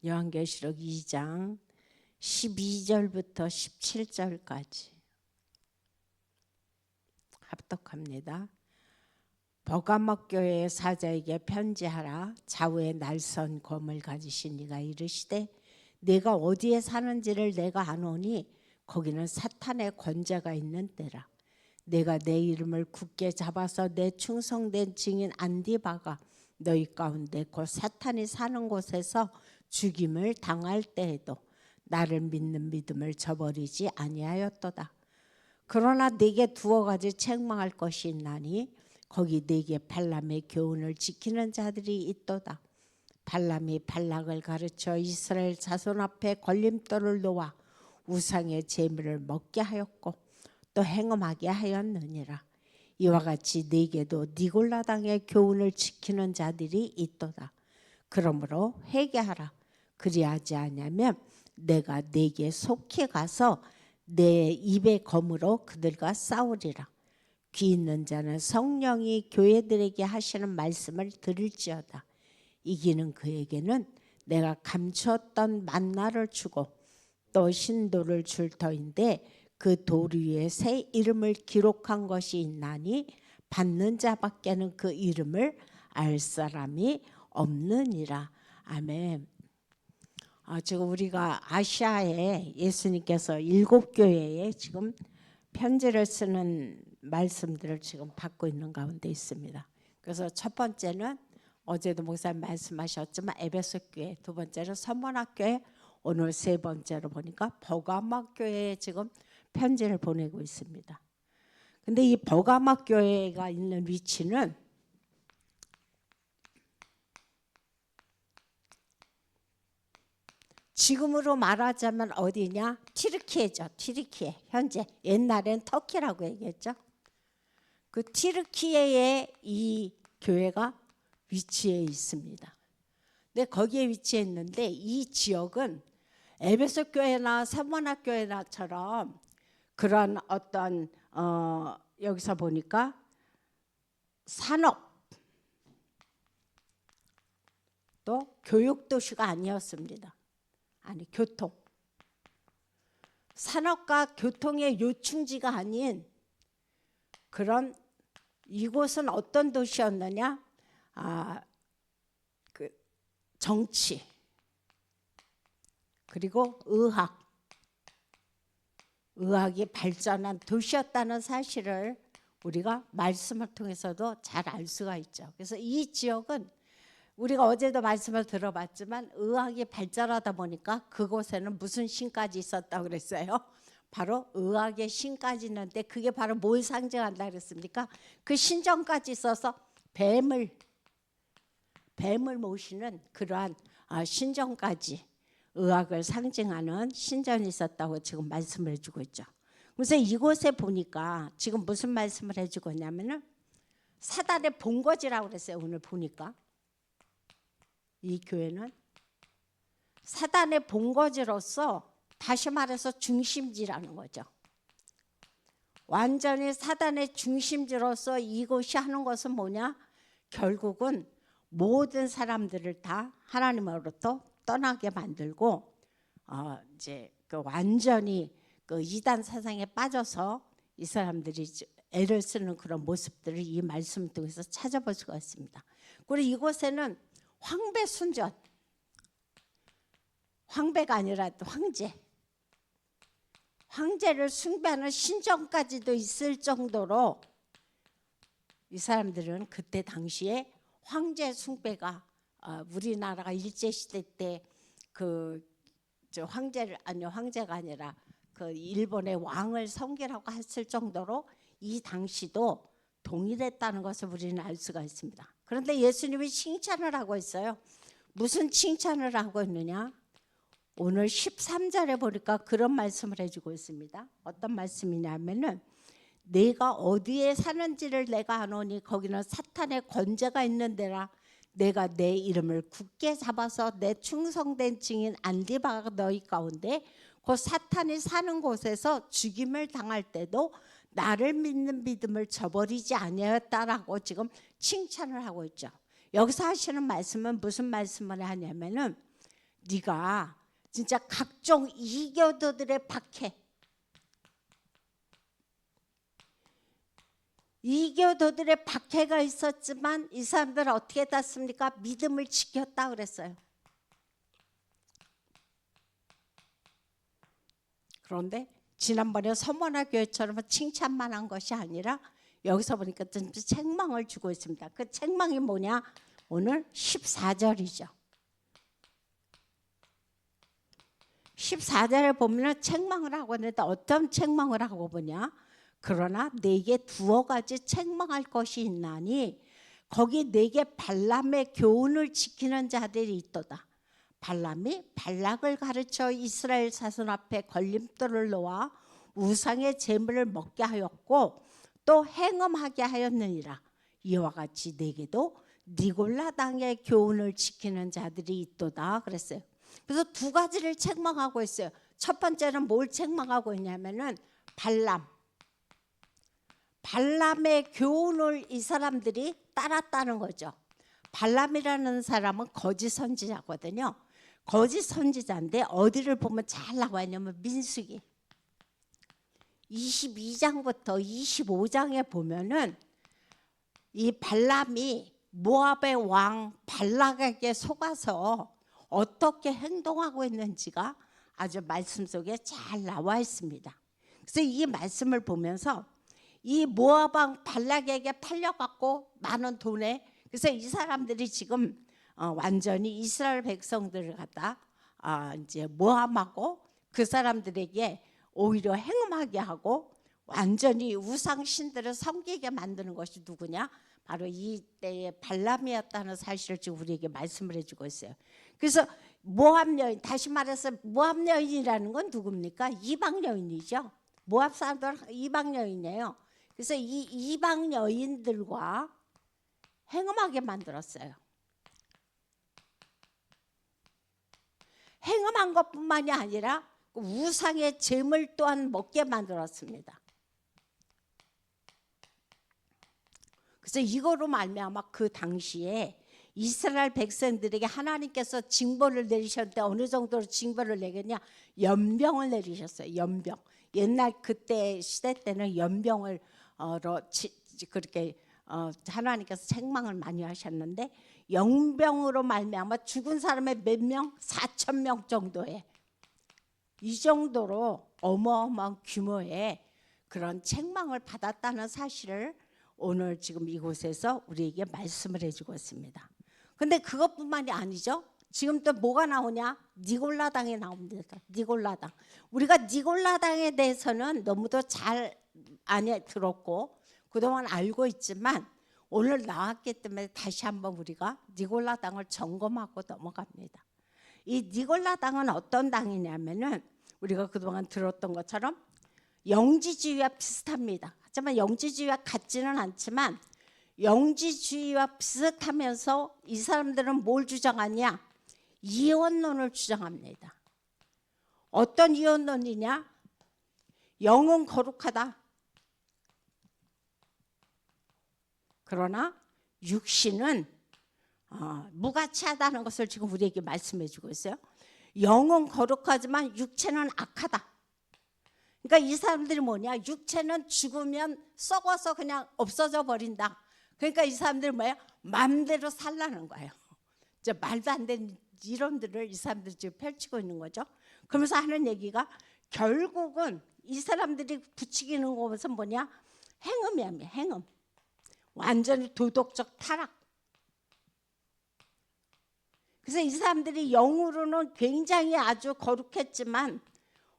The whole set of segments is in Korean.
요한계시록 2장 12절부터 17절까지 합독합니다. 버가목 교회의 사자에게 편지하라. 좌우에 날선 검을 가지신 이가 이르시되 내가 어디에 사는지를 내가 아노니 거기는 사탄의 권세가 있는 데라. 내가 내 이름을 굳게 잡아서 내 충성된 증인 안디바가 너희 가운데 곧 사탄이 사는 곳에서 죽임을 당할 때에도 나를 믿는 믿음을 저버리지 아니하였도다. 그러나 네게 두어 가지 책망할 것이 있나니 거기 네게 발람의 교훈을 지키는 자들이 있도다. 발람이 발락을 가르쳐 이스라엘 자손 앞에 걸림돌을 놓아 우상의 제물을 먹게 하였고 또 행음하게 하였느니라. 이와 같이 네게도 니골라 당의 교훈을 지키는 자들이 있도다. 그러므로 회개하라. 그리하지 아니하면 내가 네게 속히 가서 내 입의 검으로 그들과 싸우리라. 귀 있는 자는 성령이 교회들에게 하시는 말씀을 들을지어다. 이기는 그에게는 내가 감추었던 만나를 주고 또 신도를 줄 터인데 그 돌 위에 새 이름을 기록한 것이 있나니 받는 자밖에는 그 이름을 알 사람이 없느니라. 아멘. 지금 우리가 아시아에 예수님께서 7교회에 지금 편지를 쓰는 말씀들을 지금 받고 있는 가운데 있습니다. 그래서 첫 번째는 어제도 목사님 말씀하셨지만 에베소 교회, 두 번째는 선문학 교회, 오늘 세 번째로 보니까 버가목 교회에 지금 편지를 보내고 있습니다. 근데 이 버가목 교회가 있는 위치는 지금으로 말하자면 어디냐? 튀르키예죠. 튀르키예. 현재 옛날엔 터키라고 얘기했죠. 그 튀르키예에 이 교회가 위치해 있습니다. 근데 거기에 위치해 있는데 이 지역은 에베소 교회나 선문학 교회나처럼 그런 어떤 여기서 보니까 산업 또 교육 도시가 아니었습니다. 아니 교통. 산업과 교통의 요충지가 아닌 그런 이곳은 어떤 도시였느냐? 그 정치 그리고 의학이 발전한 도시였다는 사실을 우리가 말씀을 통해서도 잘 알 수가 있죠. 그래서 이 지역은 우리가 어제도 말씀을 들어봤지만 의학이 발전하다 보니까 그곳에는 무슨 신까지 있었다고 그랬어요? 바로 의학의 신까지 있는데 그게 바로 뭘 상징한다 그랬습니까? 그 신전까지 있어서 뱀을 모시는 그러한 신전까지 의학을 상징하는 신전이 있었다고 지금 말씀을 해주고 있죠. 그래서 이곳에 보니까 지금 무슨 말씀을 해주고 있냐면은 사단의 본거지라고 그랬어요. 오늘 보니까 이 교회는 사단의 본거지로서 다시 말해서 중심지라는 거죠. 완전히 사단의 중심지로서 이곳이 하는 것은 뭐냐? 결국은 모든 사람들을 다 하나님으로부터 떠나게 만들고 이제 그 완전히 그 이단 사상에 빠져서 이 사람들이 애를 쓰는 그런 모습들을 이 말씀을 통해서 찾아볼 수가 있습니다. 그리고 이곳에는 황배 순전, 황배가 아니라 황제를 숭배하는 신전까지도 있을 정도로 이 사람들은 그때 당시에 황제 숭배가 우리나라가 일제시대 때 황제가 아니라 그 일본의 왕을 섬기라고 했을 정도로 이 당시도 동일했다는 것을 우리는 알 수가 있습니다. 그런데 예수님이 칭찬을 하고 있어요. 무슨 칭찬을 하고 있느냐? 오늘 13절에 보니까 그런 말씀을 해주고 있습니다. 어떤 말씀이냐면은 내가 어디에 사는지를 내가 아노니 거기는 사탄의 권세가 있는 데라. 내가 내 이름을 굳게 잡아서 내 충성된 증인 안디바가 너희 가운데 곧 사탄이 사는 곳에서 죽임을 당할 때도 나를 믿는 믿음을 저버리지 아니하였다라고 지금 칭찬을 하고 있죠. 여기서 하시는 말씀은 무슨 말씀을 하냐면은 네가 진짜 각종 이교도들의 박해, 이교도들의 박해가 있었지만 이 사람들은 어떻게 땄습니까? 믿음을 지켰다 그랬어요. 그런데 지난번에 서머나 교회처럼 칭찬만 한 것이 아니라 여기서 보니까 책망을 주고 있습니다. 그 책망이 뭐냐? 오늘 14절이죠. 14절에 보면 책망을 하고 있는데 어떤 책망을 하고 보냐? 그러나 내게 두어 가지 책망할 것이 있나니 거기 내게 발람의 교훈을 지키는 자들이 있도다. 발람이 발락을 가르쳐 이스라엘 자손 앞에 걸림돌을 놓아 우상의 제물을 먹게 하였고 또 행음하게 하였느니라. 이와 같이 내게도 니골라 당의 교훈을 지키는 자들이 있도다 그랬어요. 그래서 두 가지를 책망하고 있어요. 첫 번째는 뭘 책망하고 있냐면은 발람의 교훈을 이 사람들이 따랐다는 거죠. 발람이라는 사람은 거짓 선지자거든요. 거짓 선지자인데 어디를 보면 잘 나와 있냐면 민수기 22장부터 25장에 보면은 이 발람이 모압의 왕 발락에게 속아서 어떻게 행동하고 있는지가 아주 말씀 속에 잘 나와 있습니다. 그래서 이 말씀을 보면서 이 모압 왕 발락에게 팔려갖고 많은 돈에, 그래서 이 사람들이 지금 완전히 이스라엘 백성들을 갖다 이제 모함하고 그 사람들에게 오히려 행음하게 하고 완전히 우상 신들을 섬기게 만드는 것이 누구냐? 바로 이때의 발람이었다는 사실을 지금 우리에게 말씀을 해주고 있어요. 그래서 모압 여인, 다시 말해서 모압 여인이라는 건 누굽니까? 이방 여인이죠. 모압 사람들 이방 여인이에요. 그래서 이 이방 여인들과 행음하게 만들었어요. 행음한 것뿐만이 아니라 우상의 제물 또한 먹게 만들었습니다. 그래서 이거로 말미암아 그 당시에 이스라엘 백성들에게 하나님께서 징벌을 내리셨는데 어느 정도로 징벌을 내겠냐? 연병을 내리셨어요. 연병. 옛날 그때 시대 때는 연병을 그렇게 하나님께서 책망을 많이 하셨는데 연병으로 말미암아 죽은 사람의 몇 명? 4,000명 정도의 이 정도로 어마어마한 규모의 그런 책망을 받았다는 사실을 오늘 지금 이곳에서 우리에게 말씀을 해주고 있습니다. 근데 그것뿐만이 아니죠. 지금 또 뭐가 나오냐? 니골라당이 나옵니다. 니골라당. 우리가 니골라당에 대해서는 너무도 잘 들었고 그동안 알고 있지만 오늘 나왔기 때문에 다시 한번 우리가 니골라당을 점검하고 넘어갑니다. 이 니골라당은 어떤 당이냐면은 우리가 그동안 들었던 것처럼 영지주의와 비슷합니다. 하지만 영지주의와 같지는 않지만 영지주의와 비슷하면서 이 사람들은 뭘 주장하냐? 이원론을 주장합니다. 어떤 이원론이냐? 영은 거룩하다. 그러나 육신은 무가치하다는 것을 지금 우리에게 말씀해 주고 있어요. 영은 거룩하지만 육체는 악하다. 그러니까 이 사람들이 뭐냐? 육체는 죽으면 썩어서 그냥 없어져 버린다. 그러니까 이 사람들이 뭐야? 마음대로 살라는 거예요. 이제 말도 안 되는 이론들을 이 사람들이 지금 펼치고 있는 거죠. 그러면서 하는 얘기가 결국은 이 사람들이 부추기는 것은 뭐냐? 행음이야, 행음. 완전히 도덕적 타락. 그래서 이 사람들이 영으로는 굉장히 아주 거룩했지만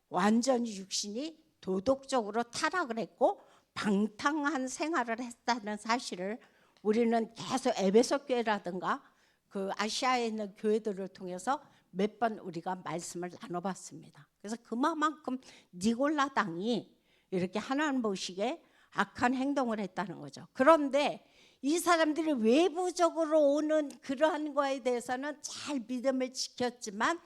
완전히 육신이 도덕적으로 타락을 했고 방탕한 생활을 했다는 사실을 우리는 계속 에베소 교회라든가 그 아시아에 있는 교회들을 통해서 몇 번 우리가 말씀을 나눠봤습니다. 그래서 그만큼 니골라 당이 이렇게 하나님 보시기에 악한 행동을 했다는 거죠. 그런데 이 사람들이 외부적으로 오는 그러한 거에 대해서는 잘 믿음을 지켰지만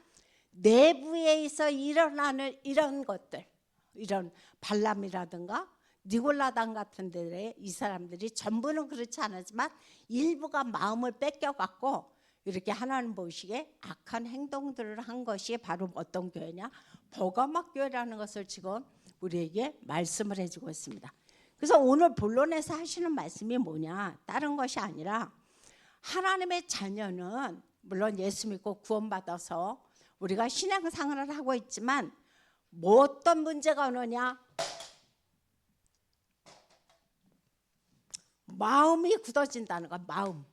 내부에서 일어나는 이런 것들, 이런 발람이라든가 니골라당 같은 데에 이 사람들이 전부는 그렇지 않았지만 일부가 마음을 뺏겨갖고 이렇게 하나님 보시기에 악한 행동들을 한 것이 바로 어떤 교회냐? 버가막 교회라는 것을 지금 우리에게 말씀을 해주고 있습니다. 그래서 오늘 본론에서 하시는 말씀이 뭐냐? 다른 것이 아니라 하나님의 자녀는 물론 예수 믿고 구원받아서 우리가 신앙생활을 하고 있지만 뭐 어떤 문제가 오느냐? 마음이 굳어진다는 거야.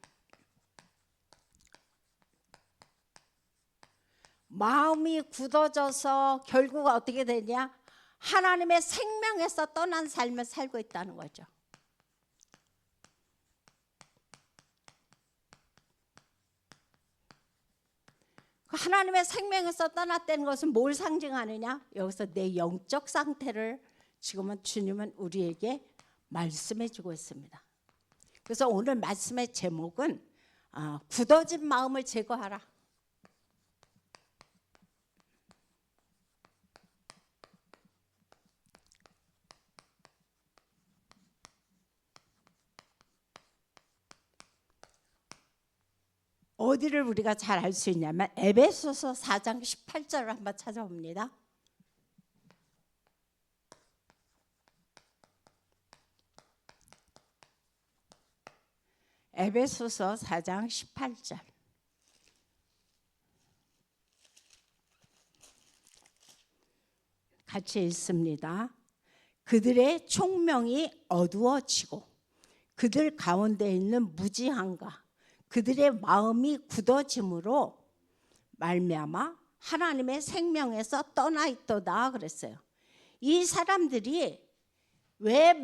마음이 굳어져서 결국 어떻게 되냐? 하나님의 생명에서 떠난 삶을 살고 있다는 거죠. 하나님의 생명에서 떠났다는 것은 뭘 상징하느냐? 여기서 내 영적 상태를 지금은 주님은 우리에게 말씀해 주고 있습니다. 그래서 오늘 말씀의 제목은 굳어진 마음을 제거하라. 어디를 우리가 잘 알 수 있냐면 에베소서 4장 18절을 한번 찾아봅니다. 에베소서 4장 18절. 같이 읽습니다. 그들의 총명이 어두워지고 그들 가운데 있는 무지함과 그들의 마음이 굳어짐으로 말미암아 하나님의 생명에서 떠나 있도다 그랬어요. 이 사람들이 왜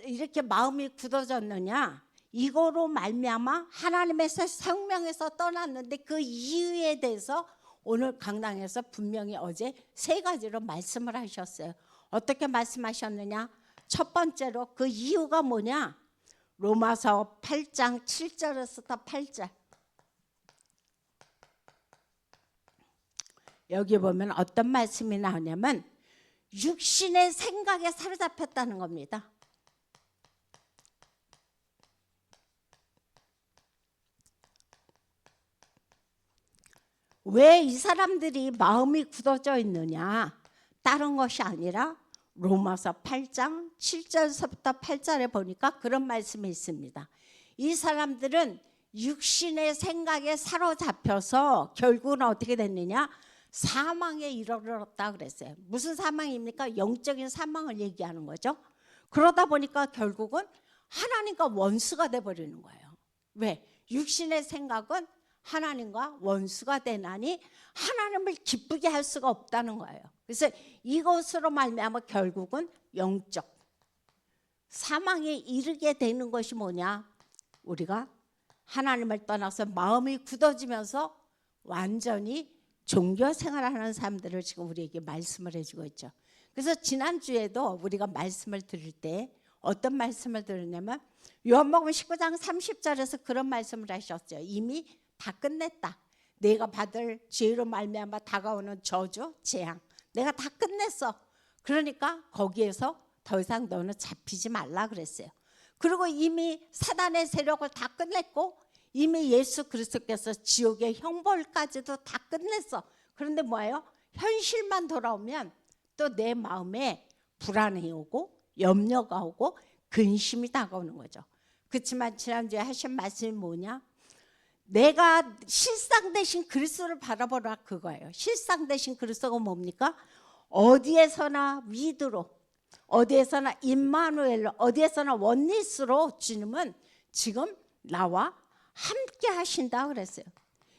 이렇게 마음이 굳어졌느냐? 이거로 말미암아 하나님의 생명에서 떠났는데 그 이유에 대해서 오늘 강당에서 분명히 어제 세 가지로 말씀을 하셨어요. 어떻게 말씀하셨느냐? 첫 번째로 그 이유가 뭐냐? 로마서 8장 7절에서부터 8절. 여기 보면 어떤 말씀이 나오냐면 육신의 생각에 사로잡혔다는 겁니다. 왜 이 사람들이 마음이 굳어져 있느냐? 다른 것이 아니라 로마서 8장 7절서부터 8절에 보니까 그런 말씀이 있습니다. 이 사람들은 육신의 생각에 사로잡혀서 결국은 어떻게 됐느냐? 사망에 이르렀다 그랬어요. 무슨 사망입니까? 영적인 사망을 얘기하는 거죠. 그러다 보니까 결국은 하나님과 원수가 돼버리는 거예요. 왜? 육신의 생각은 하나님과 원수가 되나니 하나님을 기쁘게 할 수가 없다는 거예요. 그래서 이것으로 말미암아 결국은 영적 사망에 이르게 되는 것이 뭐냐? 우리가 하나님을 떠나서 마음이 굳어지면서 완전히 종교 생활하는 사람들을 지금 우리에게 말씀을 해주고 있죠. 그래서 지난주에도 우리가 말씀을 들을 때 어떤 말씀을 들었냐면 요한복음 19장 30절에서 그런 말씀을 하셨죠. 이미 다 끝냈다. 내가 받을 죄로 말미암아 다가오는 저주, 재앙 내가 다 끝냈어. 그러니까 거기에서 더 이상 너는 잡히지 말라 그랬어요. 그리고 이미 사단의 세력을 다 끝냈고 이미 예수 그리스도께서 지옥의 형벌까지도 다 끝냈어. 그런데 뭐예요? 현실만 돌아오면 또 내 마음에 불안이 오고 염려가 오고 근심이 다가오는 거죠. 그렇지만 지난주에 하신 말씀이 뭐냐? 내가 실상 대신 그리스도를 바라보라 그거예요. 실상 대신 그리스도가 뭡니까? 어디에서나 위드로, 어디에서나 임마누엘로, 어디에서나 원리스로 주님은 지금 나와 함께 하신다 그랬어요.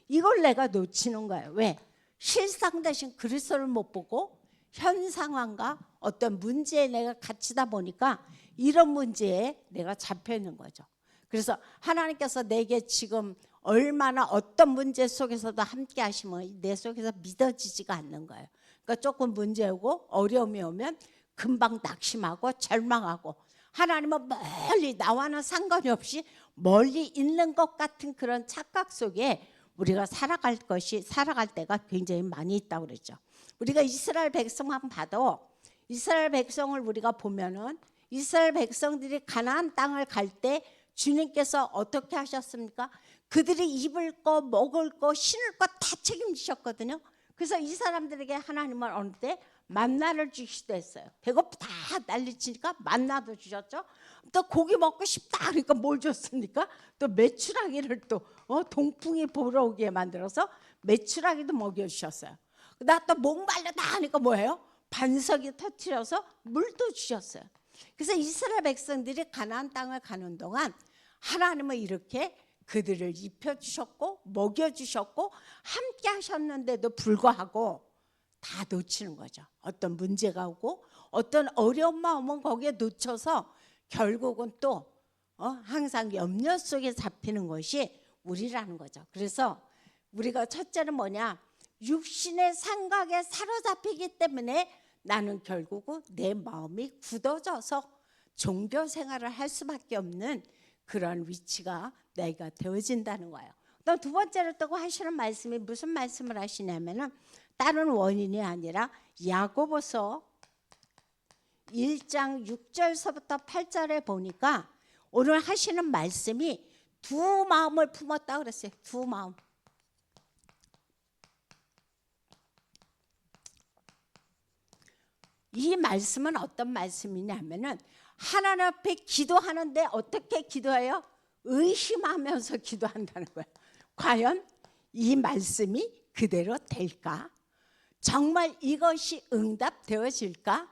이걸 내가 놓치는 거예요. 왜? 실상 대신 그리스도를 못 보고 현 상황과 어떤 문제에 내가 갇히다 보니까 이런 문제에 내가 잡혀 있는 거죠. 그래서 하나님께서 내게 지금 얼마나 어떤 문제 속에서도 함께 하시면 내 속에서 믿어지지가 않는 거예요. 그러니까 조금 문제 오고 어려움이 오면 금방 낙심하고 절망하고 하나님은 멀리 나와는 상관이 없이 멀리 있는 것 같은 그런 착각 속에 우리가 살아갈 때가 굉장히 많이 있다고 그랬죠. 우리가 이스라엘 백성만 봐도 이스라엘 백성을 우리가 보면은 이스라엘 백성들이 가나안 땅을 갈 때 주님께서 어떻게 하셨습니까? 그들이 입을 거, 먹을 거, 신을 거 다 책임지셨거든요. 그래서 이 사람들에게 하나님은 어느 때 만나를 주시기도 했어요. 배고프다 난리치니까 만나도 주셨죠. 또 고기 먹고 싶다 그러니까 뭘 줬습니까? 또 메추라기를 또 동풍이 보러 오게 만들어서 메추라기도 먹여주셨어요. 나 또 목말르다 하니까 뭐예요? 반석이 터트려서 물도 주셨어요. 그래서 이스라엘 백성들이 가나안 땅을 가는 동안 하나님은 이렇게 그들을 입혀주셨고 먹여주셨고 함께 하셨는데도 불구하고 다 놓치는 거죠. 어떤 문제가 오고 어떤 어려운 마음은 거기에 놓쳐서 결국은 또 항상 염려 속에 잡히는 것이 우리라는 거죠. 그래서 우리가 첫째는 뭐냐? 육신의 생각에 사로잡히기 때문에 나는 결국은 내 마음이 굳어져서 종교 생활을 할 수밖에 없는 그런 위치가 내가 되어진다는 거예요. 그다음 두 번째로 또 하시는 말씀이 무슨 말씀을 하시냐면은 다른 원인이 아니라 야고보서 1장 6절서부터 8절에 보니까 오늘 하시는 말씀이 두 마음을 품었다 그랬어요. 두 마음. 이 말씀은 어떤 말씀이냐면은 하나님 앞에 기도하는데 어떻게 기도해요? 의심하면서 기도한다는 거예요. 과연 이 말씀이 그대로 될까? 정말 이것이 응답되어질까?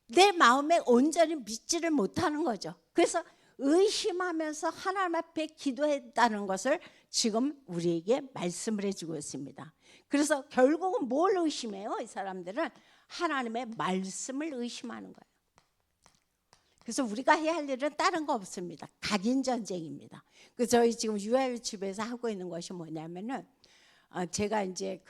내 마음에 온전히 믿지를 못하는 거죠. 그래서 의심하면서 하나님 앞에 기도했다는 것을 지금 우리에게 말씀을 해주고 있습니다. 그래서 결국은 뭘 의심해요? 이 사람들은 하나님의 말씀을 의심하는 거예요. 그래서 우리가 해야 할 일은 다른 거 없습니다. 각인 전쟁입니다. 그 저희 지금 유아유치부에서 하고 있는 것이 뭐냐면은 제가 이제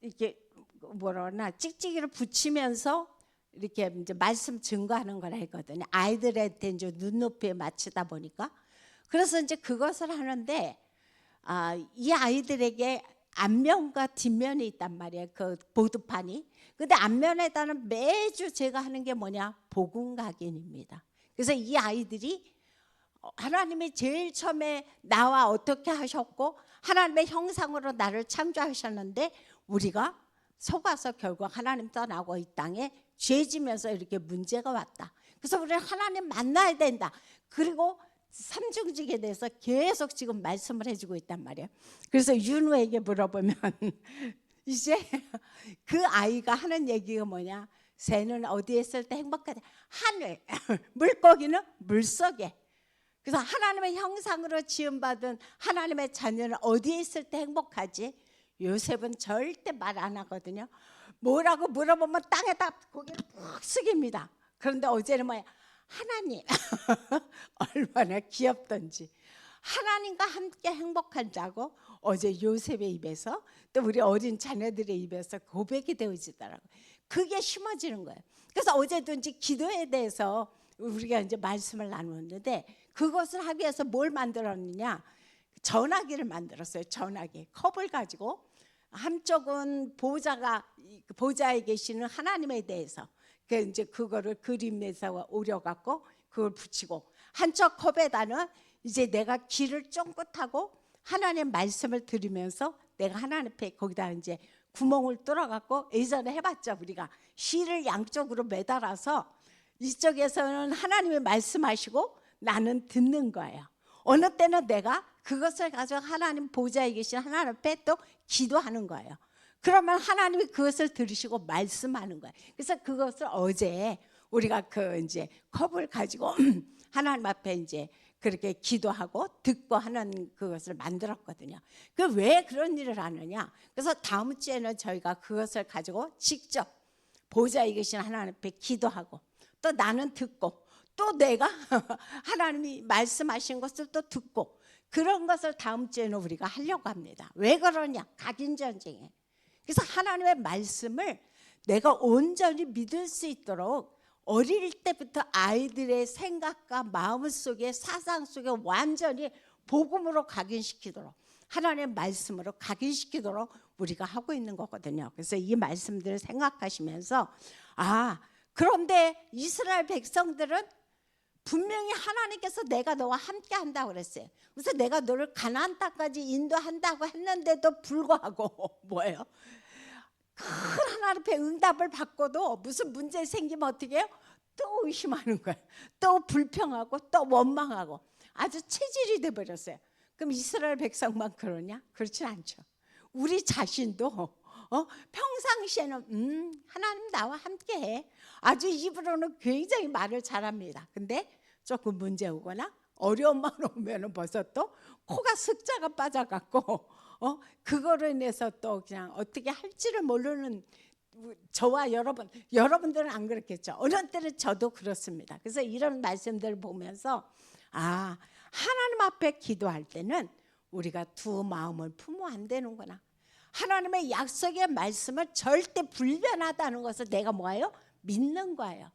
이렇게 뭐라나 찍찍이를 붙이면서 이렇게 이제 말씀 증거하는 걸 했거든요. 아이들한테 이제 눈높이에 맞추다 보니까 그래서 이제 그것을 하는데 이 아이들에게 앞면과 뒷면이 있단 말이에요. 그 보드판이. 근데 앞면에다는 매주 제가 하는 게 뭐냐? 복음 각인입니다. 그래서 이 아이들이 하나님이 제일 처음에 나와 어떻게 하셨고 하나님의 형상으로 나를 창조하셨는데 우리가 속아서 결국 하나님 떠나고 이 땅에 죄지면서 이렇게 문제가 왔다. 그래서 우리는 하나님 만나야 된다. 그리고 삼중직에 대해서 계속 지금 말씀을 해주고 있단 말이에요. 그래서 윤우에게 물어보면 이제 그 아이가 하는 얘기가 뭐냐? 새는 어디에 있을 때 행복하대? 하늘. 물고기는 물속에. 그래서 하나님의 형상으로 지음받은 하나님의 자녀는 어디에 있을 때 행복하지? 요셉은 절대 말 안 하거든요. 뭐라고 물어보면 땅에다 고개를 푹 숙입니다. 그런데 어제는 뭐야? 하나님. 얼마나 귀엽던지. 하나님과 함께 행복하자고 어제 요셉의 입에서 또 우리 어린 자녀들의 입에서 고백이 되어지더라고요. 그게 심어지는 거예요. 그래서 어제도 이제 기도에 대해서 우리가 이제 말씀을 나누었는데 그것을 하기 위해서 뭘 만들었느냐? 전화기를 만들었어요. 전화기. 컵을 가지고 한쪽은 보좌에 계시는 하나님에 대해서 이제 그거를 그림에서 오려갖고 그걸 붙이고 한쪽 컵에다는 이제 내가 귀를 쫑긋하고 하나님의 말씀을 들으면서 내가 하나님 앞에 거기다 이제 구멍을 뚫어갖고 예전에 해봤죠. 우리가 실을 양쪽으로 매달아서 이쪽에서는 하나님이 말씀하시고 나는 듣는 거예요. 어느 때는 내가 그것을 가지고 하나님 보좌에 계신 하나님 앞에 또 기도하는 거예요. 그러면 하나님이 그것을 들으시고 말씀하는 거예요. 그래서 그것을 어제 우리가 그 이제 컵을 가지고 하나님 앞에 이제 그렇게 기도하고 듣고 하는 그것을 만들었거든요. 그 왜 그런 일을 하느냐? 그래서 다음 주에는 저희가 그것을 가지고 직접 보좌에 계신 하나님 앞에 기도하고 또 나는 듣고 또 내가 하나님이 말씀하신 것을 또 듣고 그런 것을 다음 주에는 우리가 하려고 합니다. 왜 그러냐? 각인 전쟁에. 그래서 하나님의 말씀을 내가 온전히 믿을 수 있도록 어릴 때부터 아이들의 생각과 마음 속에 사상 속에 완전히 복음으로 각인시키도록 하나님의 말씀으로 각인시키도록 우리가 하고 있는 거거든요. 그래서 이 말씀들을 생각하시면서 그런데 이스라엘 백성들은 분명히 하나님께서 내가 너와 함께 한다고 그랬어요. 그래서 내가 너를 가나안 땅까지 인도한다고 했는데도 불구하고 뭐예요? 큰 하나님 앞에 응답을 받고도 무슨 문제 생기면 어떻게 해요? 또 의심하는 거예요. 또 불평하고 또 원망하고 아주 체질이 돼버렸어요. 그럼 이스라엘 백성만 그러냐? 그렇지 않죠. 우리 자신도 평상시에는 하나님 나와 함께해. 아주 입으로는 굉장히 말을 잘합니다. 근데 조금 문제 오거나 어려움만 오면 벌써 또 코가 습자가 빠져갖고 그거로 인해서 또 그냥 어떻게 할지를 모르는 저와 여러분들은 안 그렇겠죠. 어느 때는 저도 그렇습니다. 그래서 이런 말씀들을 보면서 하나님 앞에 기도할 때는 우리가 두 마음을 품으면 안 되는구나. 하나님의 약속의 말씀은 절대 불변하다는 것을 내가 뭐예요? 믿는 거예요.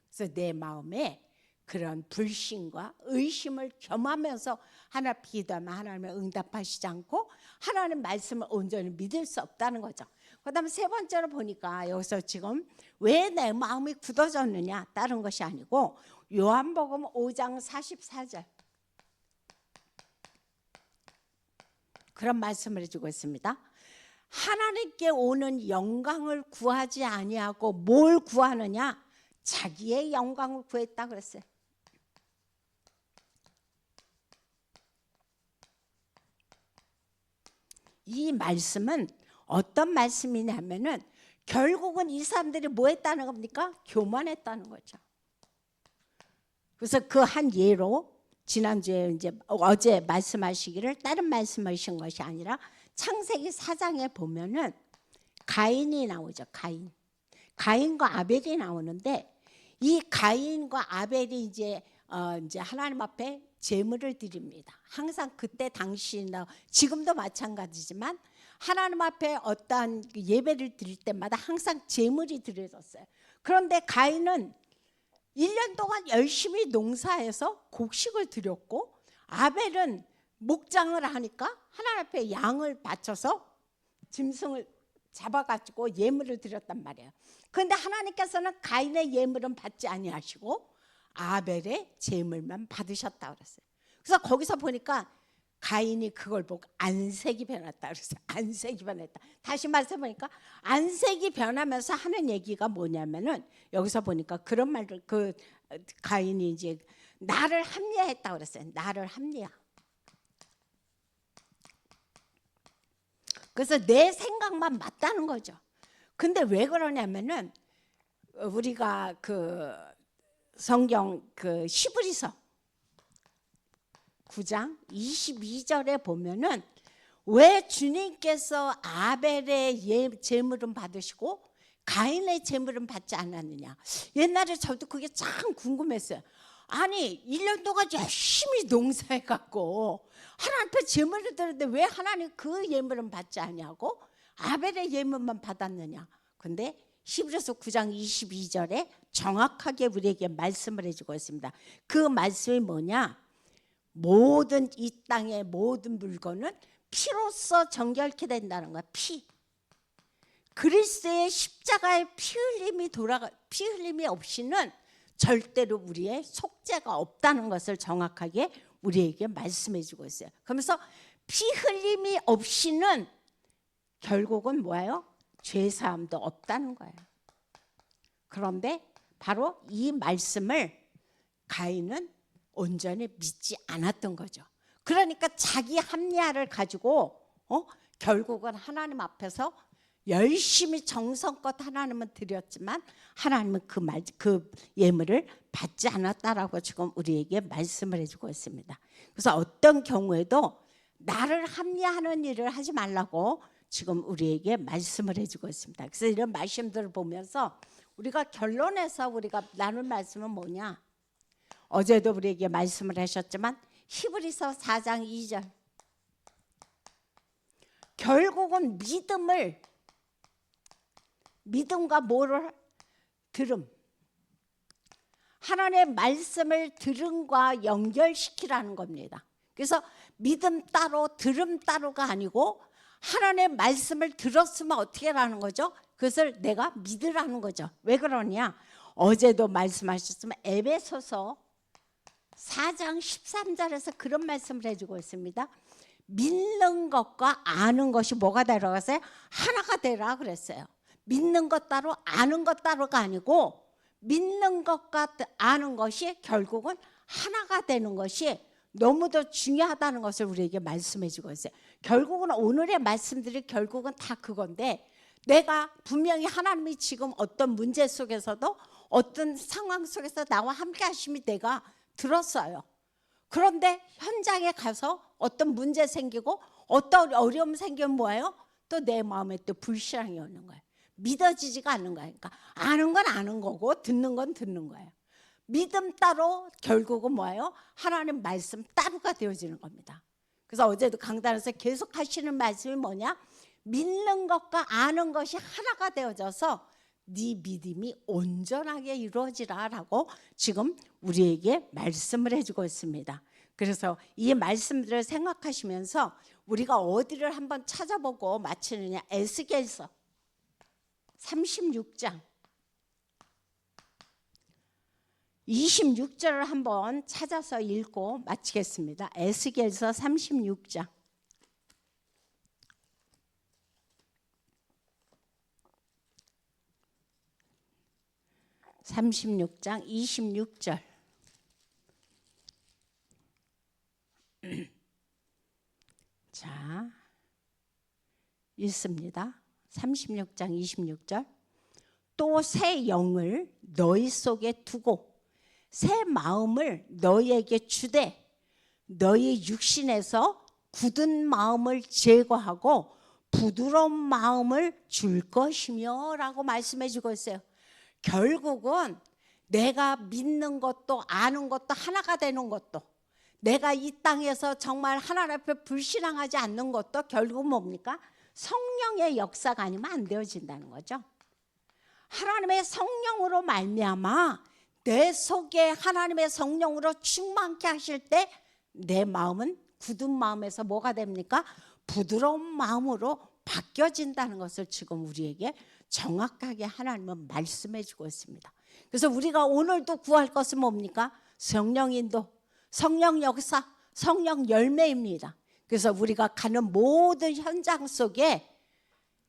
그래서 내 마음에 그런 불신과 의심을 겸하면서 하나님 기도하면 하나님의 응답하시지 않고 하나님 말씀을 온전히 믿을 수 없다는 거죠. 그 다음에 세 번째로 보니까 여기서 지금 왜 내 마음이 굳어졌느냐, 다른 것이 아니고 요한복음 5장 44절 그런 말씀을 해주고 있습니다. 하나님께 오는 영광을 구하지 아니하고 뭘 구하느냐? 자기의 영광을 구했다 그랬어요. 이 말씀은 어떤 말씀이냐면은 결국은 이 사람들이 뭐 했다는 겁니까? 교만했다는 거죠. 그래서 그 한 예로 지난주에 이제 어제 말씀하시기를 다른 말씀하신 것이 아니라 창세기 4장에 보면은 가인이 나오죠. 가인과 아벨이 나오는데 이 가인과 아벨이 이제 하나님 앞에 제물을 드립니다. 항상 그때 당시나 지금도 마찬가지지만 하나님 앞에 어떠한 예배를 드릴 때마다 항상 제물이 드려졌어요. 그런데 가인은 1년 동안 열심히 농사해서 곡식을 드렸고 아벨은 목장을 하니까 하나님 앞에 양을 바쳐서 짐승을 잡아가지고 예물을 드렸단 말이에요. 그런데 하나님께서는 가인의 예물은 받지 아니하시고 아벨의 제물만 받으셨다 그랬어요. 그래서 거기서 보니까 가인이 그걸 보고 안색이 변했다 그랬어요. 안색이 변했다. 다시 말해보니까 안색이 변하면서 하는 얘기가 뭐냐면은 여기서 보니까 그런 말을 가인이 이제 나를 합리화했다 그랬어요. 나를 합리화. 그래서 내 생각만 맞다는 거죠. 근데 왜 그러냐면은 우리가 그 성경 그 히브리서 9장 22절에 보면은 왜 주님께서 아벨의 제물은 받으시고 가인의 제물은 받지 않았느냐. 옛날에 저도 그게 참 궁금했어요. 아니 1년 동안 열심히 농사해갖고 하나님 앞에 제물을 드렸는데 왜 하나님 그 예물은 받지 않냐고 아벨의 예물만 받았느냐. 근데 히브리서 9장 22절에 정확하게 우리에게 말씀을 해주고 있습니다. 그 말씀이 뭐냐. 모든 이 땅의 모든 물건은 피로써 정결케 된다는 거야. 피. 그리스도의 십자가의 피 흘림이 없이는 절대로 우리의 속죄가 없다는 것을 정확하게 우리에게 말씀해 주고 있어요. 그러면서 피 흘림이 없이는 결국은 뭐예요? 죄 사함도 없다는 거예요. 그런데 바로 이 말씀을 가인은 온전히 믿지 않았던 거죠. 그러니까 자기 합리화를 가지고 결국은 하나님 앞에서 열심히 정성껏 하나님은 드렸지만 하나님은 그 예물을 받지 않았다라고 지금 우리에게 말씀을 해주고 있습니다. 그래서 어떤 경우에도 나를 합리화하는 일을 하지 말라고 지금 우리에게 말씀을 해주고 있습니다. 그래서 이런 말씀들을 보면서 우리가 결론에서 우리가 나눌 말씀은 뭐냐? 어제도 우리에게 말씀을 하셨지만 히브리서 4장 2절 결국은 믿음과 뭐를 들음 하나님의 말씀을 들음과 연결시키라는 겁니다. 그래서 믿음 따로 들음 따로가 아니고 하나님의 말씀을 들었으면 어떻게 하라는 거죠? 그것을 내가 믿으라는 거죠. 왜 그러냐? 어제도 말씀하셨지만 에베소서 4장 13절에서 그런 말씀을 해주고 있습니다. 믿는 것과 아는 것이 뭐가 되라고했어요? 하나가 되라 그랬어요. 믿는 것 따로 아는 것 따로가 아니고 믿는 것과 아는 것이 결국은 하나가 되는 것이 너무도 중요하다는 것을 우리에게 말씀해 주고 있어요. 결국은 오늘의 말씀들이 결국은 다 그건데, 내가 분명히 하나님이 지금 어떤 문제 속에서도 어떤 상황 속에서 나와 함께 하심이 내가 들었어요. 그런데 현장에 가서 어떤 문제 생기고 어떤 어려움 생기면 뭐예요? 또 내 마음에 또 불신앙이 오는 거예요. 믿어지지가 않는 거예요. 그러니까 아는 건 아는 거고 듣는 건 듣는 거예요. 믿음 따로 결국은 뭐예요? 하나님 말씀 따로가 되어지는 겁니다. 그래서 어제도 강단에서 계속 하시는 말씀이 뭐냐? 믿는 것과 아는 것이 하나가 되어져서 네 믿음이 온전하게 이루어지라라고 지금 우리에게 말씀을 해주고 있습니다. 그래서 이 말씀들을 생각하시면서 우리가 어디를 한번 찾아보고 마치느냐? 에스겔서 36장 26절을 한번 찾아서 읽고 마치겠습니다. 에스겔서 36장 26절 자, 읽습니다. 36장 26절. 또 새 영을 너희 속에 두고 새 마음을 너희에게 주되 너희 육신에서 굳은 마음을 제거하고 부드러운 마음을 줄 것이며 라고 말씀해 주고 있어요. 결국은 내가 믿는 것도 아는 것도 하나가 되는 것도, 내가 이 땅에서 정말 하나님 앞에 불신앙하지 않는 것도 결국은 뭡니까? 성령의 역사가 아니면 안 되어진다는 거죠. 하나님의 성령으로 말미암아 내 속에 하나님의 성령으로 충만케 하실 때 내 마음은 굳은 마음에서 뭐가 됩니까? 부드러운 마음으로 바뀌어진다는 것을 지금 우리에게 정확하게 하나님은 말씀해 주고 있습니다. 그래서 우리가 오늘도 구할 것은 뭡니까? 성령 인도, 성령 역사, 성령 열매입니다. 그래서 우리가 가는 모든 현장 속에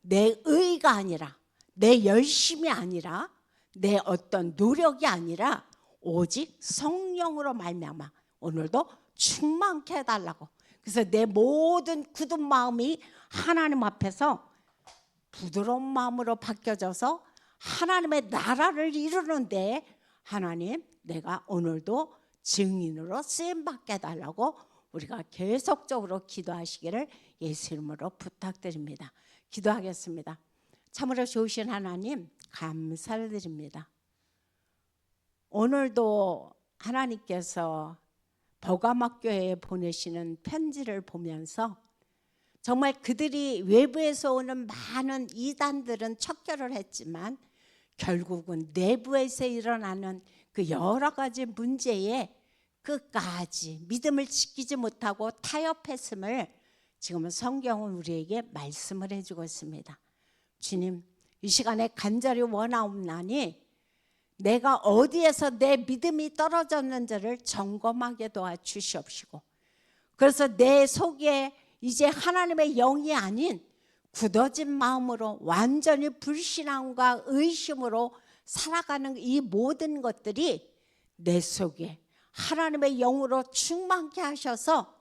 내 의가 아니라, 내 열심이 아니라, 내 어떤 노력이 아니라 오직 성령으로 말미암아 오늘도 충만케 해달라고. 그래서 내 모든 굳은 마음이 하나님 앞에서 부드러운 마음으로 바뀌어져서 하나님의 나라를 이루는데 하나님, 내가 오늘도 증인으로 쓰임받게 해달라고 우리가 계속적으로 기도하시기를 예수 이름으로 부탁드립니다. 기도하겠습니다. 참으로 좋으신 하나님, 감사를 드립니다. 오늘도 하나님께서 버가막교회에 보내시는 편지를 보면서 정말 그들이 외부에서 오는 많은 이단들은 척결을 했지만 결국은 내부에서 일어나는 그 여러 가지 문제에 끝까지 믿음을 지키지 못하고 타협했음을 지금은 성경은 우리에게 말씀을 해주고 있습니다. 주님, 이 시간에 간절히 원하옵나니 내가 어디에서 내 믿음이 떨어졌는지를 점검하게 도와주시옵시고, 그래서 내 속에 이제 하나님의 영이 아닌 굳어진 마음으로 완전히 불신앙과 의심으로 살아가는 이 모든 것들이 내 속에 하나님의 영으로 충만케 하셔서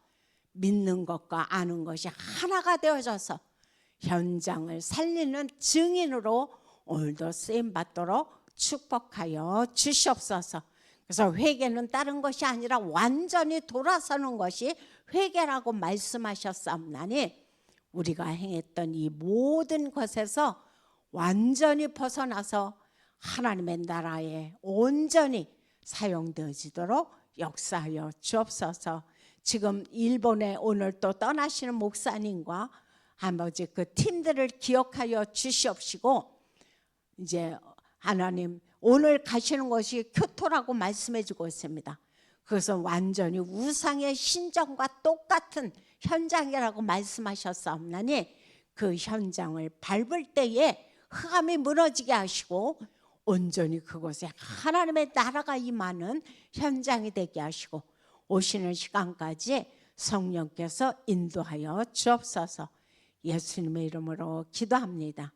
믿는 것과 아는 것이 하나가 되어져서 현장을 살리는 증인으로 오늘도 쓰임받도록 축복하여 주시옵소서. 그래서 회개는 다른 것이 아니라 완전히 돌아서는 것이 회개라고 말씀하셨사옵나니 우리가 행했던 이 모든 것에서 완전히 벗어나서 하나님의 나라에 온전히 사용되어지도록 역사하여 주옵소서. 지금 일본에 오늘 또 떠나시는 목사님과 아버지 그 팀들을 기억하여 주시옵시고, 이제 하나님 오늘 가시는 것이 교토라고 말씀해 주고 있습니다. 그것은 완전히 우상의 신전과 똑같은 현장이라고 말씀하셨사옵나니 그 현장을 밟을 때에 흑암이 무너지게 하시고 온전히 그곳에 하나님의 나라가 임하는 현장이 되게 하시고, 오시는 시간까지 성령께서 인도하여 주옵소서. 예수님의 이름으로 기도합니다.